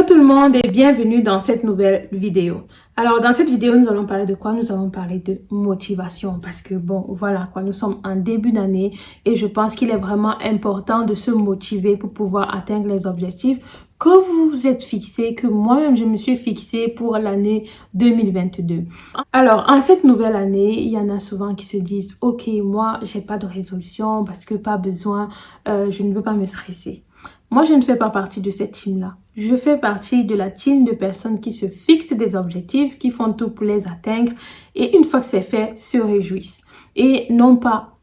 Hello tout le monde et bienvenue dans cette nouvelle vidéo. Alors dans cette vidéo, nous allons parler de quoi? Nous allons parler de motivation parce que bon, voilà quoi, nous sommes en début d'année et je pense qu'il est vraiment important de se motiver pour pouvoir atteindre les objectifs que vous vous êtes fixés, que moi-même je me suis fixé pour l'année 2022. Alors en cette nouvelle année, il y en a souvent qui se disent « Ok, moi j'ai pas de résolution parce que pas besoin, je ne veux pas me stresser ». Moi, je ne fais pas partie de cette team-là. Je fais partie de la team de personnes qui se fixent des objectifs, qui font tout pour les atteindre et une fois que c'est fait, se réjouissent. Et non pas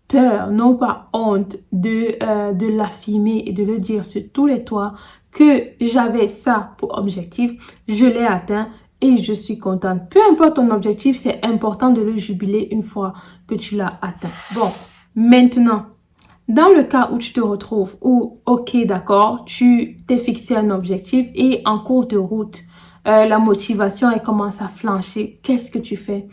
peur, non pas honte de l'affirmer et de le dire sur tous les toits que j'avais ça pour objectif, je l'ai atteint et je suis contente. Peu importe ton objectif, c'est important de le jubiler une fois que tu l'as atteint. Bon, maintenant, dans le cas où tu te retrouves, où, ok, d'accord, tu t'es fixé un objectif et en cours de route, la motivation elle commence à flancher, qu'est-ce que tu fais?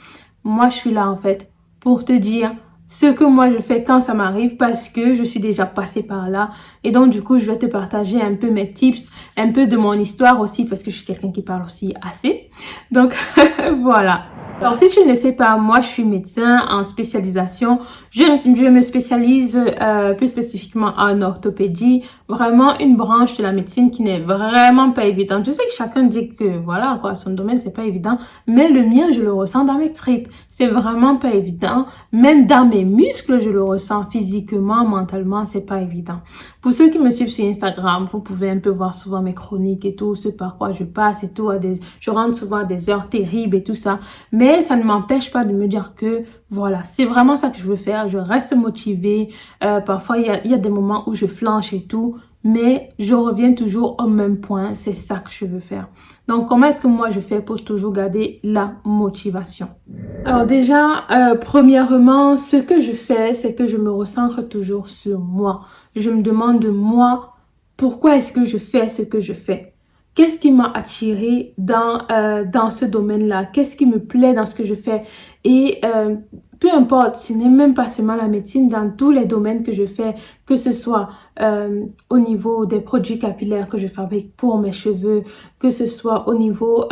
Moi, je suis là en fait pour te dire ce que moi je fais quand ça m'arrive parce que je suis déjà passée par là. Et donc, du coup, je vais te partager un peu mes tips, un peu de mon histoire aussi parce que je suis quelqu'un qui parle aussi assez. Donc, voilà. Alors, si tu ne le sais pas, moi, je suis médecin en spécialisation. Je me spécialise plus spécifiquement en orthopédie. Vraiment une branche de la médecine qui n'est vraiment pas évidente. Je sais que chacun dit que, voilà, quoi, son domaine, c'est pas évident. Mais le mien, je le ressens dans mes tripes. C'est vraiment pas évident. Même dans mes muscles, je le ressens physiquement, mentalement, c'est pas évident. Pour ceux qui me suivent sur Instagram, vous pouvez un peu voir souvent mes chroniques et tout, ce par quoi je passe et tout. Je rentre souvent à des heures terribles et tout ça. Mais ça ne m'empêche pas de me dire que voilà, c'est vraiment ça que je veux faire. Je reste motivée. Parfois, il y a des moments où je flanche et tout. Mais je reviens toujours au même point. C'est ça que je veux faire. Donc, comment est-ce que moi je fais pour toujours garder la motivation? Alors déjà, premièrement, ce que je fais, c'est que je me recentre toujours sur moi. Je me demande de moi, pourquoi est-ce que je fais ce que je fais? Qu'est-ce qui m'a attiré dans ce domaine-là? Qu'est-ce qui me plaît dans ce que je fais? Et peu importe, ce n'est même pas seulement la médecine, dans tous les domaines que je fais, que ce soit au niveau des produits capillaires que je fabrique pour mes cheveux, que ce soit au niveau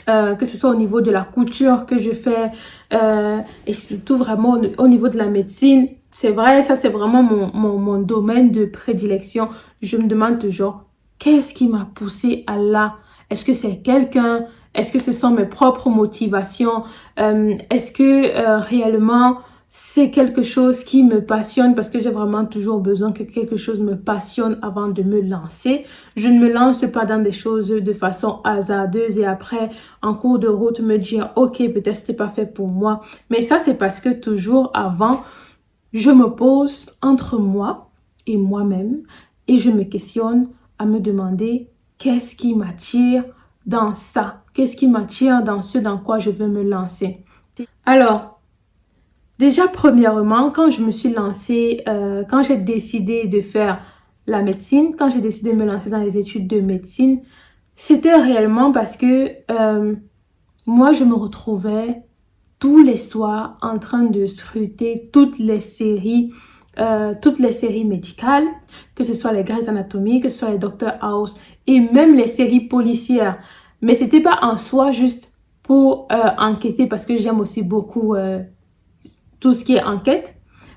que ce soit au niveau de la couture que je fais et surtout vraiment au niveau de la médecine. C'est vrai, ça c'est vraiment mon domaine de prédilection. Je me demande toujours, qu'est-ce qui m'a poussé à là? Est-ce que c'est quelqu'un? Est-ce que ce sont mes propres motivations? Est-ce que réellement c'est quelque chose qui me passionne parce que j'ai vraiment toujours besoin que quelque chose me passionne avant de me lancer. Je ne me lance pas dans des choses de façon hasardeuse et après, en cours de route, me dire « Ok, peut-être c'était pas fait pour moi. » Mais ça, c'est parce que toujours avant, je me pose entre moi et moi-même et je me questionne à me demander qu'est-ce qui m'attire dans ça? Qu'est-ce qui m'attire dans ce dans quoi je veux me lancer? Alors, déjà, premièrement, quand je me suis lancée, quand j'ai décidé de faire la médecine, quand j'ai décidé de me lancer dans les études de médecine, c'était réellement parce que moi, je me retrouvais tous les soirs en train de scruter toutes les séries médicales, que ce soit les Grey's Anatomy, que ce soit les Dr House et même les séries policières. Mais c'était pas en soi juste pour enquêter parce que j'aime aussi beaucoup tout ce qui est enquête,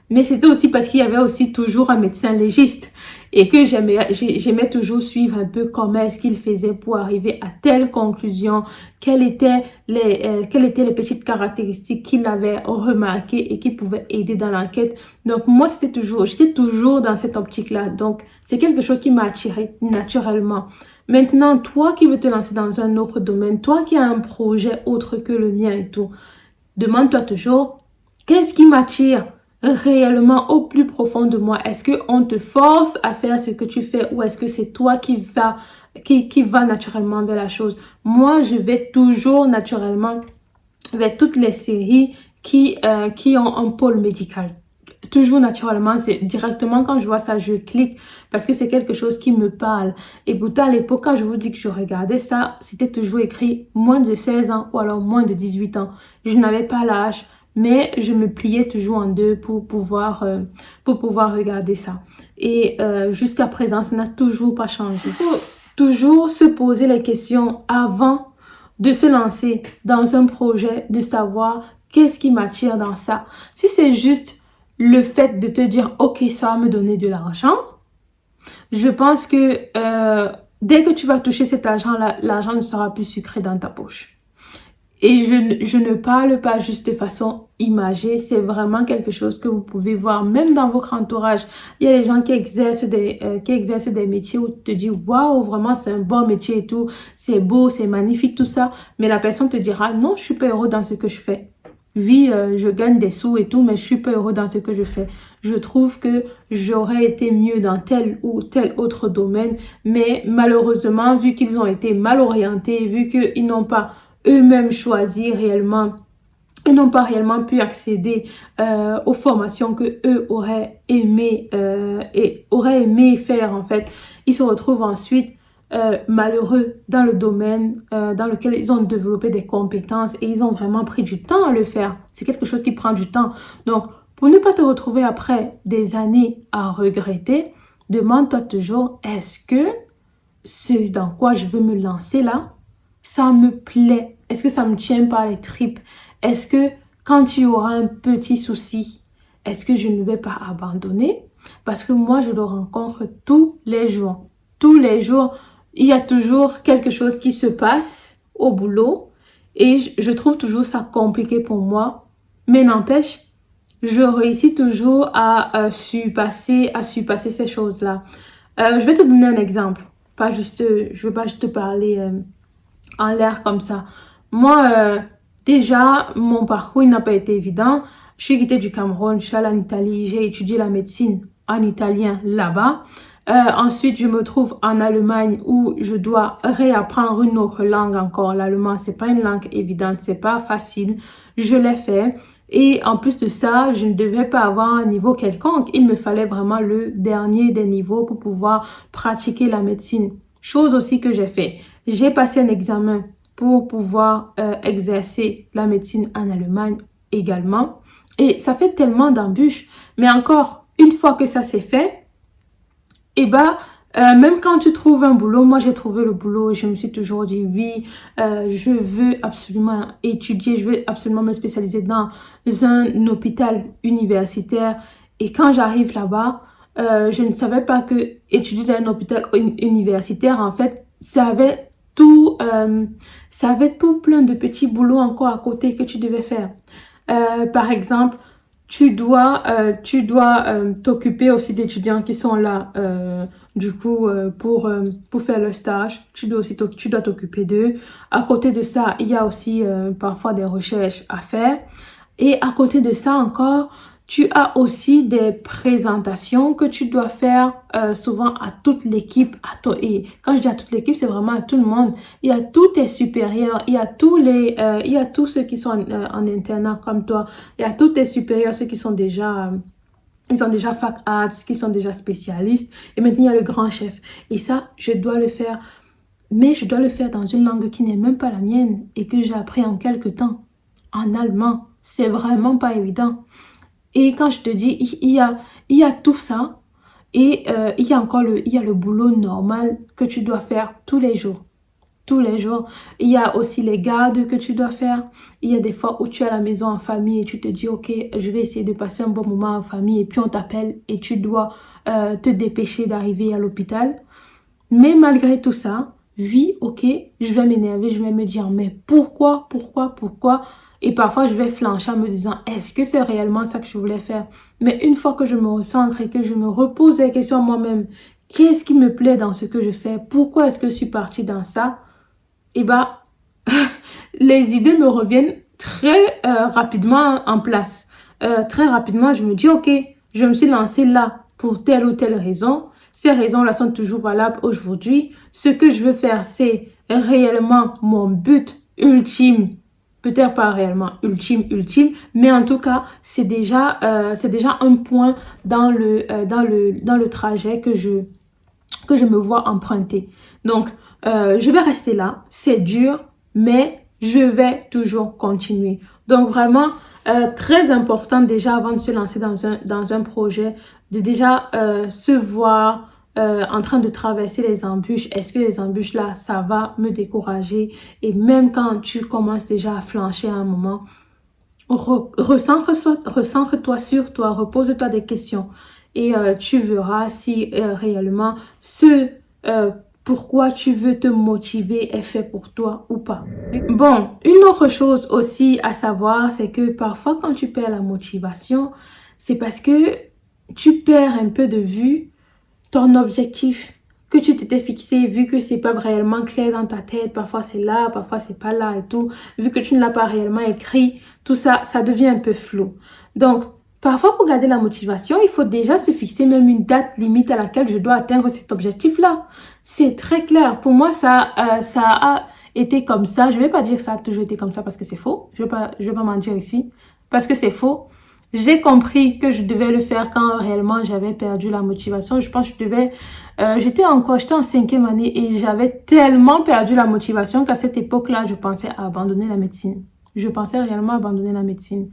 mais c'était aussi parce qu'il y avait aussi toujours un médecin légiste et que j'aimais toujours suivre un peu comment est-ce qu'il faisait pour arriver à telle conclusion, quelles étaient les petites caractéristiques qu'il avait remarquées et qui pouvaient aider dans l'enquête. Donc moi, j'étais toujours dans cette optique-là. Donc c'est quelque chose qui m'a attirée naturellement. Maintenant, toi qui veux te lancer dans un autre domaine, toi qui as un projet autre que le mien et tout, demande-toi toujours, qu'est-ce qui m'attire réellement au plus profond de moi? Est-ce qu'on te force à faire ce que tu fais ou est-ce que c'est toi qui va naturellement vers la chose? Moi, je vais toujours naturellement vers toutes les séries qui ont un pôle médical. Toujours naturellement, c'est directement quand je vois ça, je clique parce que c'est quelque chose qui me parle. Et pourtant, à l'époque, quand je vous dis que je regardais ça, c'était toujours écrit moins de 16 ans ou alors moins de 18 ans. Je n'avais pas l'âge, mais je me pliais toujours en deux pour pouvoir regarder ça. Et jusqu'à présent, ça n'a toujours pas changé. toujours se poser les questions avant de se lancer dans un projet, de savoir qu'est-ce qui m'attire dans ça. Si c'est juste le fait de te dire, ok, ça va me donner de l'argent, je pense que dès que tu vas toucher cet argent-là, l'argent ne sera plus sucré dans ta poche. Et je ne parle pas juste de façon imagée, c'est vraiment quelque chose que vous pouvez voir même dans votre entourage. Il y a des gens qui exercent des métiers où tu te dis waouh, vraiment c'est un bon métier et tout, c'est beau, c'est magnifique tout ça, mais la personne te dira non, je suis pas heureux dans ce que je fais. Oui, je gagne des sous et tout, mais je suis pas heureux dans ce que je fais. Je trouve que j'aurais été mieux dans tel ou tel autre domaine, mais malheureusement, vu qu'ils ont été mal orientés, vu qu'ils n'ont pas eux-mêmes choisi réellement, ils n'ont pas réellement pu accéder aux formations que eux auraient aimé faire en fait. Ils se retrouvent ensuite malheureux dans le domaine dans lequel ils ont développé des compétences et ils ont vraiment pris du temps à le faire. C'est quelque chose qui prend du temps. Donc, pour ne pas te retrouver après des années à regretter, demande-toi toujours, est-ce que ce dans quoi je veux me lancer là, ça me plaît? Est-ce que ça me tient par les tripes? Est-ce que quand il y aura un petit souci, est-ce que je ne vais pas abandonner? Parce que moi, je le rencontre tous les jours. Tous les jours, il y a toujours quelque chose qui se passe au boulot et je trouve toujours ça compliqué pour moi. Mais n'empêche, je réussis toujours à surpasser ces choses-là. Je vais te donner un exemple. Pas juste, je veux pas juste te parler en l'air comme ça. Moi, déjà, mon parcours il n'a pas été évident. Je suis quittée du Cameroun, je suis allée en Italie, j'ai étudié la médecine en italien là-bas. Ensuite, je me trouve en Allemagne où je dois réapprendre une autre langue encore. L'allemand, c'est pas une langue évidente, c'est pas facile. Je l'ai fait. Et en plus de ça, je ne devais pas avoir un niveau quelconque. Il me fallait vraiment le dernier des niveaux pour pouvoir pratiquer la médecine. Chose aussi que j'ai fait. J'ai passé un examen pour pouvoir exercer la médecine en Allemagne également. Et ça fait tellement d'embûches. Mais encore, une fois que ça s'est fait, et bah, même quand tu trouves un boulot, moi j'ai trouvé le boulot, je me suis toujours dit oui, je veux absolument étudier, je veux absolument me spécialiser dans un hôpital universitaire. Et quand j'arrive là-bas, je ne savais pas que étudier dans un hôpital universitaire, en fait, ça avait tout plein de petits boulots encore à côté que tu devais faire. Par exemple, tu dois t'occuper aussi d'étudiants qui sont là pour faire le stage. Tu dois t'occuper d'eux. À côté de ça, il y a aussi parfois des recherches à faire. Et à côté de ça encore, tu as aussi des présentations que tu dois faire souvent à toute l'équipe. Et quand je dis à toute l'équipe, c'est vraiment à tout le monde. Il y a tous tes supérieurs, il y a tous ceux qui sont en internat comme toi. Il y a tous tes supérieurs, ceux qui sont déjà... ils sont déjà fac arts, qui sont déjà spécialistes. Et maintenant, il y a le grand chef. Et ça, je dois le faire. Mais je dois le faire dans une langue qui n'est même pas la mienne et que j'ai appris en quelques temps. En allemand. C'est vraiment pas évident. Et quand je te dis, il y a tout ça et il y a encore il y a le boulot normal que tu dois faire tous les jours. Tous les jours. Il y a aussi les gardes que tu dois faire. Il y a des fois où tu es à la maison en famille et tu te dis, ok, je vais essayer de passer un bon moment en famille et puis on t'appelle et tu dois te dépêcher d'arriver à l'hôpital. Mais malgré tout ça, oui, ok, je vais m'énerver, je vais me dire, mais pourquoi? Et parfois, je vais flancher en me disant, est-ce que c'est réellement ça que je voulais faire? Mais une fois que je me recentre et que je me repose les questions à moi-même, qu'est-ce qui me plaît dans ce que je fais? Pourquoi est-ce que je suis partie dans ça? Et bah, les idées me reviennent très rapidement en place. Très rapidement, je me dis, ok, je me suis lancée là pour telle ou telle raison. Ces raisons-là sont toujours valables aujourd'hui. Ce que je veux faire, c'est réellement mon but ultime. Peut-être pas réellement ultime, mais en tout cas, c'est déjà un point dans le trajet que je me vois emprunter. Donc, je vais rester là. C'est dur, mais je vais toujours continuer. Donc, vraiment, très important déjà avant de se lancer dans un projet, de déjà se voir, en train de traverser les embûches, est-ce que les embûches là, ça va me décourager? Et même quand tu commences déjà à flancher à un moment, recentre-toi sur toi, repose-toi des questions et tu verras si réellement ce pourquoi tu veux te motiver est fait pour toi ou pas. Bon, une autre chose aussi à savoir, c'est que parfois quand tu perds la motivation, c'est parce que tu perds un peu de vue ton objectif que tu t'étais fixé, vu que c'est pas réellement clair dans ta tête, parfois c'est là, parfois c'est pas là et tout, vu que tu ne l'as pas réellement écrit, tout ça, ça devient un peu flou. Donc, parfois pour garder la motivation, il faut déjà se fixer même une date limite à laquelle je dois atteindre cet objectif-là. C'est très clair. Pour moi, ça a été comme ça. Je vais pas dire que ça a toujours été comme ça parce que c'est faux. Je vais pas mentir ici parce que c'est faux. J'ai compris que je devais le faire quand réellement j'avais perdu la motivation. Je pense que je devais... j'étais en 5e année et j'avais tellement perdu la motivation qu'à cette époque-là, je pensais à abandonner la médecine. Je pensais réellement abandonner la médecine.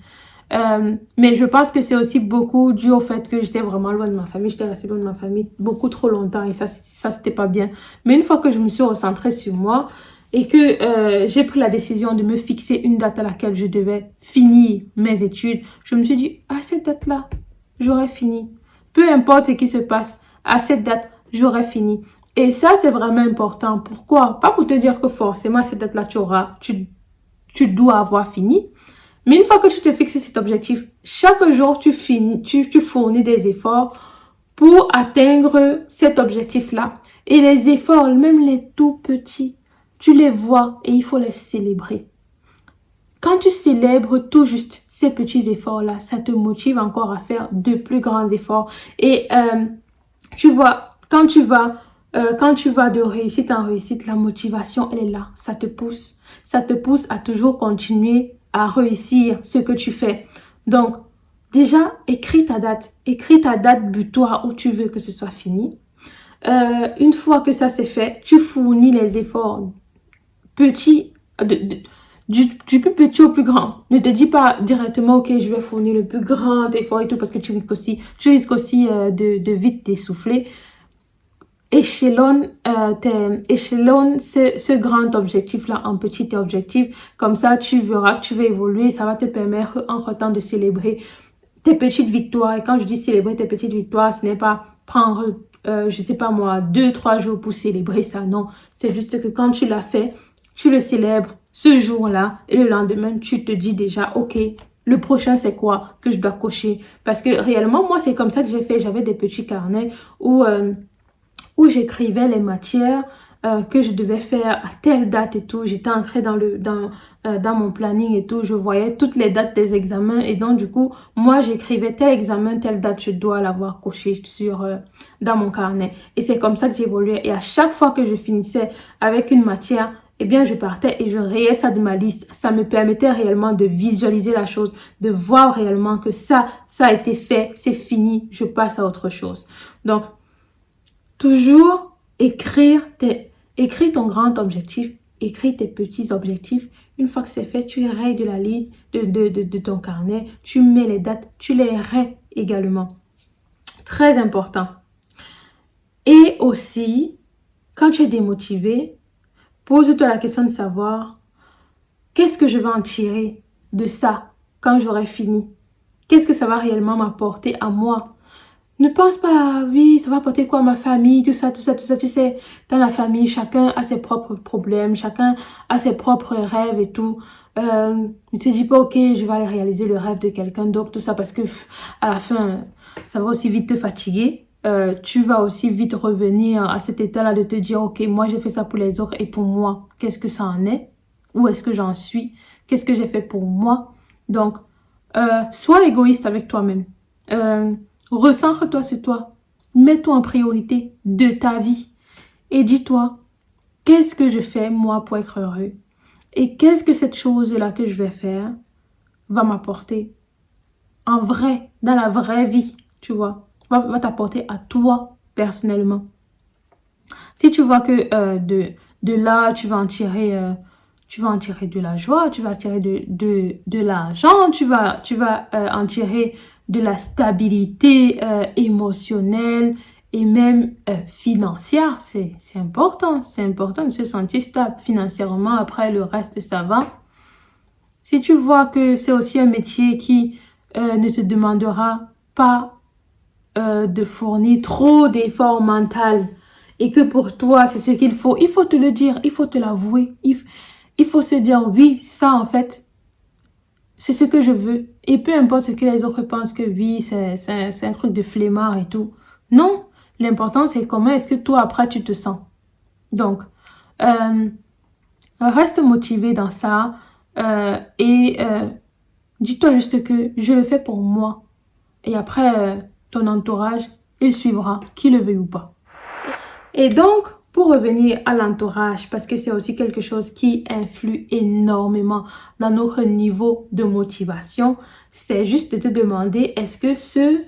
Mais je pense que c'est aussi beaucoup dû au fait que j'étais vraiment loin de ma famille. J'étais restée loin de ma famille beaucoup trop longtemps et ça c'était pas bien. Mais une fois que je me suis recentrée sur moi, et que j'ai pris la décision de me fixer une date à laquelle je devais finir mes études, je me suis dit, à cette date-là, j'aurai fini. Peu importe ce qui se passe, à cette date, j'aurai fini. Et ça, c'est vraiment important. Pourquoi? Pas pour te dire que forcément, à cette date-là, tu dois avoir fini. Mais une fois que tu te fixes cet objectif, chaque jour, tu fournis des efforts pour atteindre cet objectif-là. Et les efforts, même les tout petits, tu les vois et il faut les célébrer. Quand tu célèbres tout juste ces petits efforts-là, ça te motive encore à faire de plus grands efforts. Et tu vois, quand tu vas de réussite en réussite, la motivation, elle est là. Ça te pousse. Ça te pousse à toujours continuer à réussir ce que tu fais. Donc, déjà, écris ta date. Écris ta date butoir où tu veux que ce soit fini. Une fois que ça c'est fait, tu fournis les efforts petits, du plus petit au plus grand. Ne te dis pas directement, ok, je vais fournir le plus grand effort et tout, parce que tu risques aussi de vite t'essouffler. Échelonne ce grand objectif-là en petits objectifs. Comme ça, tu verras que tu vas évoluer. Ça va te permettre entre-temps de célébrer tes petites victoires. Et quand je dis célébrer tes petites victoires, ce n'est pas prendre, je sais pas moi, 2-3 jours pour célébrer ça. Non, c'est juste que quand tu l'as fait, tu le célèbres ce jour-là et le lendemain, tu te dis déjà, ok, le prochain, c'est quoi que je dois cocher? Parce que réellement, moi, c'est comme ça que j'ai fait. J'avais des petits carnets où j'écrivais les matières que je devais faire à telle date et tout. J'étais ancrée dans mon planning et tout. Je voyais toutes les dates des examens et donc du coup, moi j'écrivais tel examen, telle date, je dois l'avoir coché dans mon carnet. Et c'est comme ça que j'évoluais. Et à chaque fois que je finissais avec une matière, eh bien, je partais et je rayais ça de ma liste. Ça me permettait réellement de visualiser la chose, de voir réellement que ça a été fait, c'est fini, je passe à autre chose. Donc, toujours écrire ton grand objectif, écris tes petits objectifs. Une fois que c'est fait, tu rayes de la ligne de ton carnet, tu mets les dates, tu les rayes également. Très important. Et aussi, quand tu es démotivé, pose-toi la question de savoir qu'est-ce que je vais en tirer de ça quand j'aurai fini? Qu'est-ce que ça va réellement m'apporter à moi? Ne pense pas, oui, ça va apporter quoi à ma famille, tout ça, tu sais, dans la famille, chacun a ses propres problèmes, chacun a ses propres rêves et tout. Ne te dis pas, ok, je vais aller réaliser le rêve de quelqu'un d'autre, tout ça, parce que à la fin, ça va aussi vite te fatiguer. Tu vas aussi vite revenir à cet état-là de te dire, ok, moi j'ai fait ça pour les autres et pour moi, qu'est-ce que ça en est? Où est-ce que j'en suis? Qu'est-ce que j'ai fait pour moi? Donc, sois égoïste avec toi-même. Recentre-toi sur toi. Mets-toi en priorité de ta vie. Et dis-toi, qu'est-ce que je fais moi pour être heureux? Et qu'est-ce que cette chose-là que je vais faire va m'apporter en vrai, dans la vraie vie, tu vois, va t'apporter à toi personnellement. Si tu vois que de là, tu vas en tirer de la joie, tu vas en tirer de l'argent, tu vas en tirer de la stabilité émotionnelle et même financière. C'est important. C'est important de se sentir stable financièrement. Après, le reste, ça va. Si tu vois que c'est aussi un métier qui ne te demandera pas de fournir trop d'efforts mentaux et que pour toi, c'est ce qu'il faut te le dire, il faut te l'avouer. Il faut se dire, oui, ça en fait, c'est ce que je veux. Et peu importe ce que les autres pensent que oui, c'est un truc de flemmard et tout. Non, l'important c'est comment est-ce que toi après tu te sens. Donc, reste motivé dans ça et dis-toi juste que je le fais pour moi. Et après, ton entourage, il suivra, qu'il le veuille ou pas. Et donc, pour revenir à l'entourage, parce que c'est aussi quelque chose qui influe énormément dans notre niveau de motivation, c'est juste de te demander, est-ce que ceux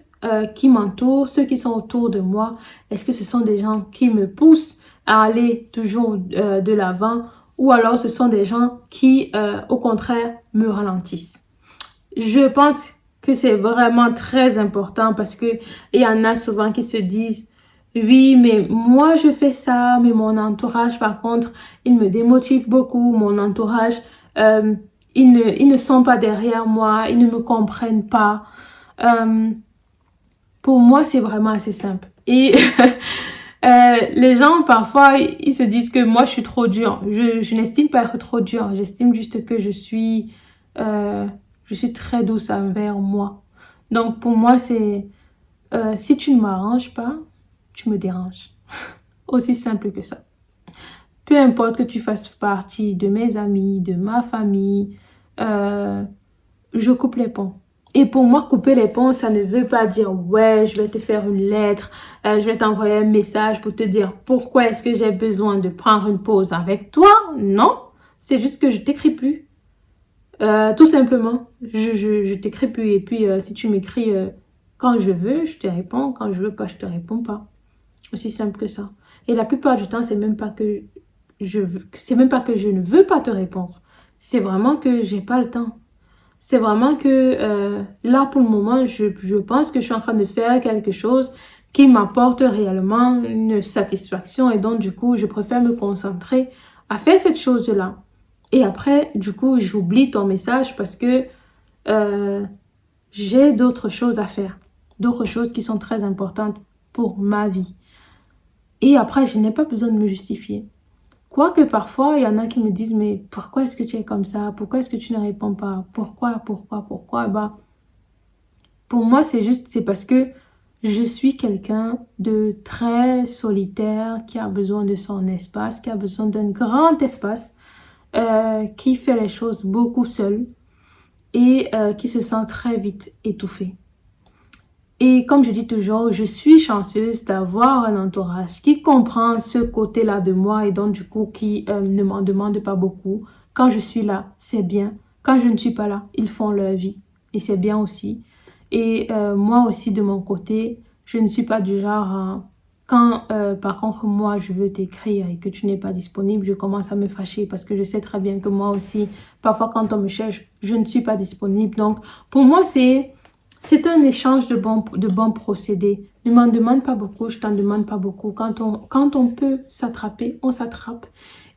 qui m'entourent, ceux qui sont autour de moi, est-ce que ce sont des gens qui me poussent à aller toujours de l'avant ou alors ce sont des gens qui, au contraire, me ralentissent? Je pense que c'est vraiment très important parce que il y en a souvent qui se disent oui, mais moi je fais ça, mais mon entourage par contre, il me démotive beaucoup. Mon entourage, ils ne sont pas derrière moi, ils ne me comprennent pas. Pour moi, c'est vraiment assez simple. Et les gens, parfois, ils se disent que moi, je suis trop dure. Je n'estime pas être trop dure. J'estime juste que je suis très douce envers moi. Donc, pour moi, c'est si tu ne m'arranges pas, tu me déranges. Aussi simple que ça. Peu importe que tu fasses partie de mes amis, de ma famille, je coupe les ponts. Et pour moi, couper les ponts, ça ne veut pas dire, ouais, je vais te faire une lettre, je vais t'envoyer un message pour te dire pourquoi est-ce que j'ai besoin de prendre une pause avec toi. Non, c'est juste que je t'écris plus. Tout simplement, je t'écris plus. Et puis, si tu m'écris quand je veux, je te réponds. Quand je veux pas, je te réponds pas. Aussi simple que ça. Et la plupart du temps, c'est même pas que c'est même pas que je ne veux pas te répondre. C'est vraiment que j'ai pas le temps. C'est vraiment que là, pour le moment, je pense que je suis en train de faire quelque chose qui m'apporte réellement une satisfaction. Et donc, du coup, je préfère me concentrer à faire cette chose-là. Et après, du coup, j'oublie ton message parce que j'ai d'autres choses à faire. D'autres choses qui sont très importantes pour ma vie. Et après, je n'ai pas besoin de me justifier. Quoique parfois, il y en a qui me disent, mais pourquoi est-ce que tu es comme ça? Pourquoi est-ce que tu ne réponds pas? Pourquoi? Bah, pour moi, c'est parce que je suis quelqu'un de très solitaire, qui a besoin de son espace, qui a besoin d'un grand espace, qui fait les choses beaucoup seul et qui se sent très vite étouffé. Et comme je dis toujours, je suis chanceuse d'avoir un entourage qui comprend ce côté-là de moi et donc du coup qui ne m'en demande pas beaucoup. Quand je suis là, c'est bien. Quand je ne suis pas là, ils font leur vie et c'est bien aussi. Et moi aussi de mon côté, je ne suis pas du genre quand par contre moi je veux t'écrire et que tu n'es pas disponible, je commence à me fâcher parce que je sais très bien que moi aussi, parfois quand on me cherche, je ne suis pas disponible. Donc pour moi c'est un échange de bons procédés. Ne m'en demande pas beaucoup, je t'en demande pas beaucoup. Quand on peut s'attraper, on s'attrape.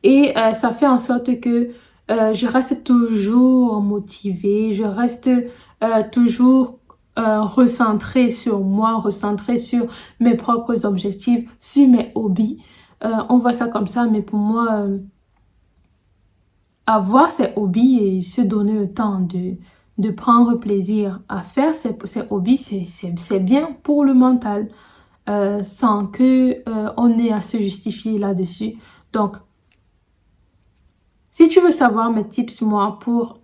Et ça fait en sorte que je reste toujours motivée, je reste toujours recentrée sur moi, recentrée sur mes propres objectifs, sur mes hobbies. On voit ça comme ça, mais pour moi, avoir ses hobbies et se donner le temps de prendre plaisir à faire ses hobbies, c'est bien pour le mental, sans que on ait à se justifier là-dessus. Donc, si tu veux savoir mes tips, moi, pour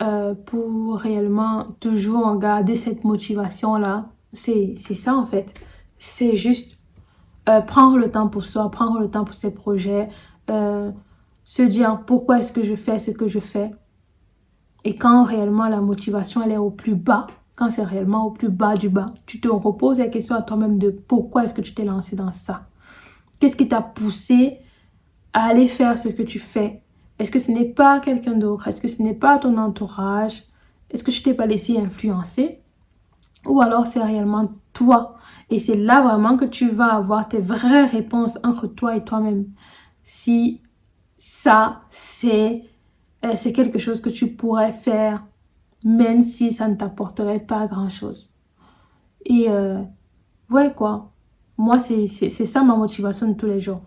réellement toujours garder cette motivation-là, c'est ça en fait. C'est juste prendre le temps pour soi, prendre le temps pour ses projets, se dire pourquoi est-ce que je fais ce que je fais. Et quand réellement la motivation elle est au plus bas, quand c'est réellement au plus bas du bas, tu te reposes la question à toi-même de pourquoi est-ce que tu t'es lancé dans ça? Qu'est-ce qui t'a poussé à aller faire ce que tu fais? Est-ce que ce n'est pas quelqu'un d'autre? Est-ce que ce n'est pas ton entourage? Est-ce que tu t'es pas laissé influencer? Ou alors c'est réellement toi? Et c'est là vraiment que tu vas avoir tes vraies réponses entre toi et toi-même. Si ça, c'est quelque chose que tu pourrais faire, même si ça ne t'apporterait pas grand-chose. Et ouais, quoi. Moi, c'est ça ma motivation de tous les jours.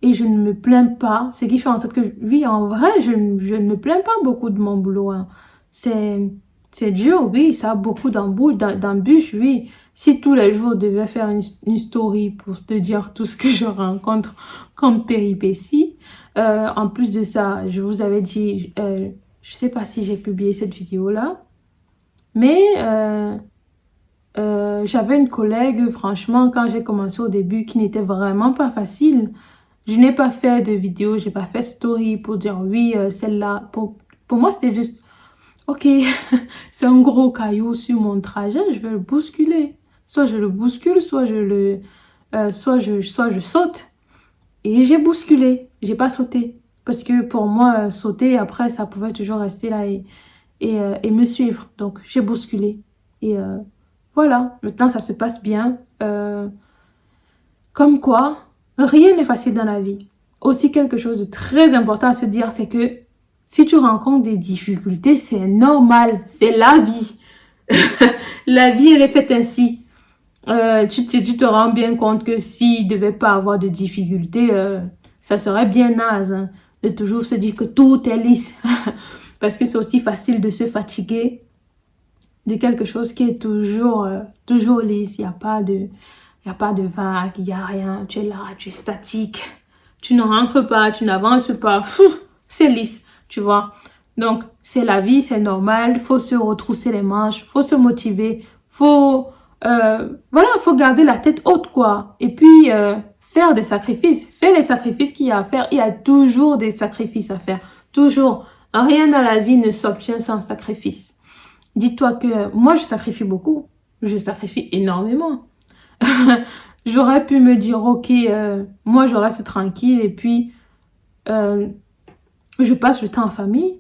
Et je ne me plains pas. Ce qui fait en sorte que, oui, en vrai, je ne me plains pas beaucoup de mon boulot. Hein. C'est dur, oui, ça a beaucoup d'embûches, oui. Si tous les jours, je devais faire une story pour te dire tout ce que je rencontre comme péripéties. En plus de ça, je vous avais dit, je sais pas si j'ai publié cette vidéo-là, mais j'avais une collègue, franchement, quand j'ai commencé au début, qui n'était vraiment pas facile. Je n'ai pas fait de vidéo, j'ai pas fait de story pour dire oui, celle-là. Pour moi, c'était juste, ok, c'est un gros caillou sur mon trajet, je vais le bousculer. Soit je le bouscule, soit soit je saute. Et j'ai bousculé, j'ai pas sauté. Parce que pour moi, sauter, après, ça pouvait toujours rester là et me suivre. Donc, j'ai bousculé. Et voilà, maintenant, ça se passe bien. Comme quoi, rien n'est facile dans la vie. Aussi, quelque chose de très important à se dire, c'est que si tu rencontres des difficultés, c'est normal, c'est la vie. La vie, elle est faite ainsi. Tu te rends bien compte que s'il ne devait pas avoir de difficultés, ça serait bien naze hein, de toujours se dire que tout est lisse. Parce que c'est aussi facile de se fatiguer de quelque chose qui est toujours lisse. Il n'y a pas de vague, il n'y a rien. Tu es là, tu es statique. Tu ne rentres pas, tu n'avances pas. C'est lisse, tu vois. Donc, c'est la vie, c'est normal. Il faut se retrousser les manches, il faut se motiver. Voilà, faut garder la tête haute, quoi. Et puis, faire des sacrifices. Fais les sacrifices qu'il y a à faire. Il y a toujours des sacrifices à faire. Toujours. Rien dans la vie ne s'obtient sans sacrifice. Dis-toi que moi, je sacrifie beaucoup. Je sacrifie énormément. J'aurais pu me dire, ok, moi, je reste tranquille et puis je passe le temps en famille.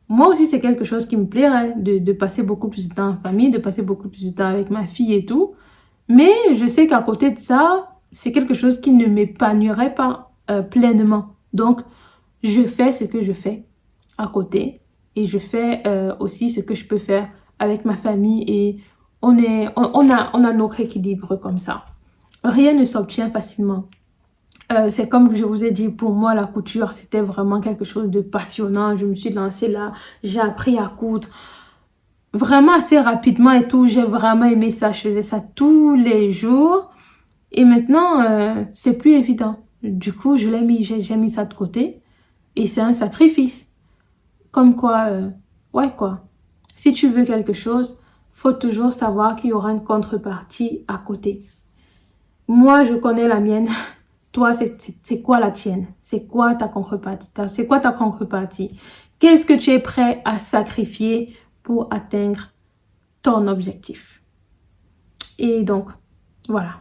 Moi aussi, c'est quelque chose qui me plairait, de passer beaucoup plus de temps en famille, de passer beaucoup plus de temps avec ma fille et tout. Mais je sais qu'à côté de ça, c'est quelque chose qui ne m'épanouirait pas pleinement. Donc, je fais ce que je fais à côté et je fais aussi ce que je peux faire avec ma famille et on a notre équilibre comme ça. Rien ne s'obtient facilement. C'est comme je vous ai dit, pour moi, la couture, c'était vraiment quelque chose de passionnant. Je me suis lancée là, j'ai appris à coudre vraiment assez rapidement et tout. J'ai vraiment aimé ça. Je faisais ça tous les jours. Et maintenant, c'est plus évident. Du coup, j'ai mis ça de côté. Et c'est un sacrifice. Comme quoi, ouais quoi. Si tu veux quelque chose, faut toujours savoir qu'il y aura une contrepartie à côté. Moi, je connais la mienne. Toi, c'est quoi la tienne? C'est quoi ta contrepartie? C'est quoi ta contrepartie? Qu'est-ce que tu es prêt à sacrifier pour atteindre ton objectif? Et donc, voilà.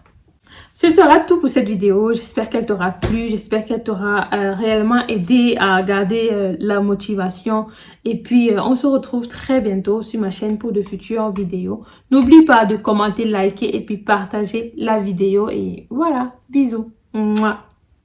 Ce sera tout pour cette vidéo. J'espère qu'elle t'aura plu. J'espère qu'elle t'aura réellement aidé à garder la motivation. Et puis, on se retrouve très bientôt sur ma chaîne pour de futures vidéos. N'oublie pas de commenter, liker et puis partager la vidéo. Et voilà, bisous. Mouah.